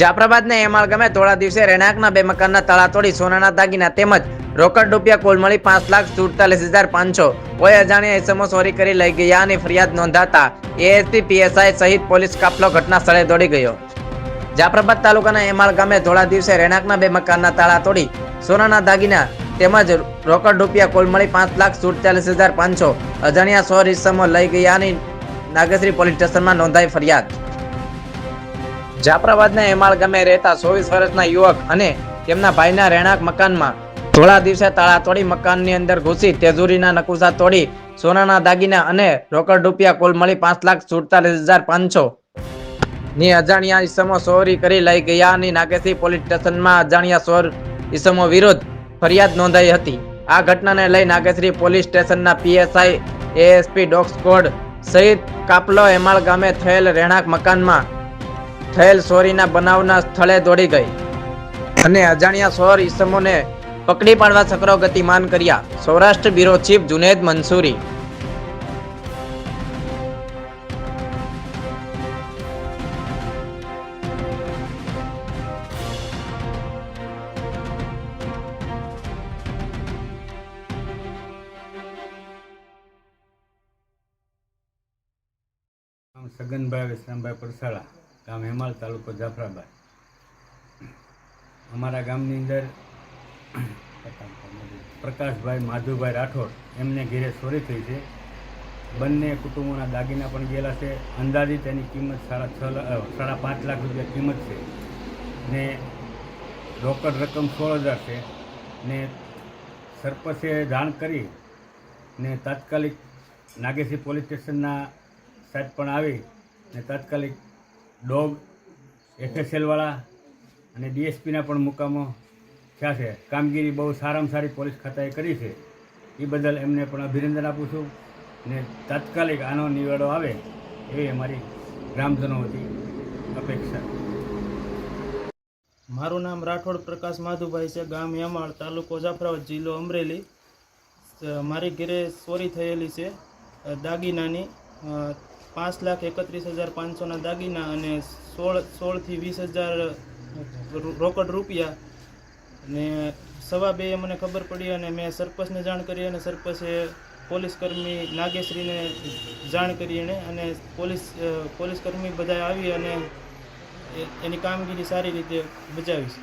જાફરાબાદના એમાળ ગામે થોડા દિવસે રહેણાંકના બે મકાનના તાળા તોડી સોનાના દાગીના તેમજ રોકડ રૂપિયા કુલ મળી 5,47,500 કોઈ અજાણ્યા ઇસમો ચોરી કરી લઈ ગયાની ફરિયાદ નોંધાતા એએસપી પીએસઆઈ સહિત પોલીસ કાફલો ઘટના સ્થળે દોડી ગયો। જાફરાબાદ તાલુકાના એમાળ ગામે થોડા દિવસે રહેણાંકના બે મકાનના તાળા તોડી સોનાના દાગીના તેમજ રોકડ રૂપિયા કુલ મળી 5,47,500 અજાણ્યા 100 ઇસમો લઈ ગયાની નાગેશ્રી પોલીસ સ્ટેશનમાં નોંધાઈ ફરિયાદ। જાફરાબાદના એમાળ ગામે રહેતા 24 વર્ષના યુવક અને તેમના ભાઈના રહેણાંક મકાનમાં થોડા દિવસે તાળા તોડી મકાનની અંદર ઘૂસી તેજુરીના નકુશા તોડી સોનાના દાગીના અને રોકડ રૂપિયા કુલ મળી 5,47,500 ની અજાણ્યા ઇસમો ચોરી કરી લઈ ગયાની નાગેશ્રી પોલીસ સ્ટેશનમાં અજાણ્યા 100 ઇસમો વિરુદ્ધ ફરિયાદ નોંધાઈ હતી। આ ઘટનાને લઈ નાગેશ્રી પોલીસ સ્ટેશનના પીએસઆઈ એએસપી ડોગ સ્ક્વોડ સહિત કાફલો એમાળ ગામે થયેલ રહેણાંક મકાનમાં થયેલ ચોરીના બનાવના સ્થળે દોડી ગઈ અને અજાણ્યા 100 ઇસમોને પકડી પાડવા ચક્રો ગતિમાન કર્યા। Saurashtra bureau chief Juned Mansuri. સગનભાઈ વિશ્રામભાઈ પરસાળા, ગામ હેમાળ, તાલુકો જાફરાબાદ। અમારા ગામની અંદર પ્રકાશભાઈ માધુભાઈ રાઠોડ એમને ઘેરે ચોરી થઈ છે। બંને કુટુંબોના દાગીના પણ ગયેલા છે। અંદાજિત એની કિંમત 5.5 લાખ રૂપિયા કિંમત છે ને રોકડ રકમ 16,000 છે ને સરપંચે જાણ કરી ને તાત્કાલિક નાગેશ્રી પોલીસ સ્ટેશનના સાહેબ પણ આવી ને તાત્કાલિક ડોગ એફએસએલવાળા અને ડીએસપીના પણ મુકામો થયા છે। કામગીરી બહુ સારામાં સારી પોલીસ ખાતાએ કરી છે, એ બદલ એમને પણ અભિનંદન આપું છું ને તાત્કાલિક આનો નિવેડો આવે એવી અમારી ગ્રામજનો વતી અપેક્ષા। મારું નામ રાઠોડ પ્રકાશ માધુભાઈ છે, ગામ હેમાળ, તાલુકો જાફરાબાદ, જિલ્લો અમરેલી। મારી ઘરે ચોરી થયેલી છે દાગીનાની 5,31,500ના દાગીના અને 16 થી 20,000 રોકડ રૂપિયા ને 2:15 મને ખબર પડી અને મેં સરપંચને જાણ કરી અને સરપંચે પોલીસકર્મી નાગેશ્રીને જાણ કરી અને પોલીસકર્મી બધા આવી અને એની કામગીરી સારી રીતે બજાવી છે।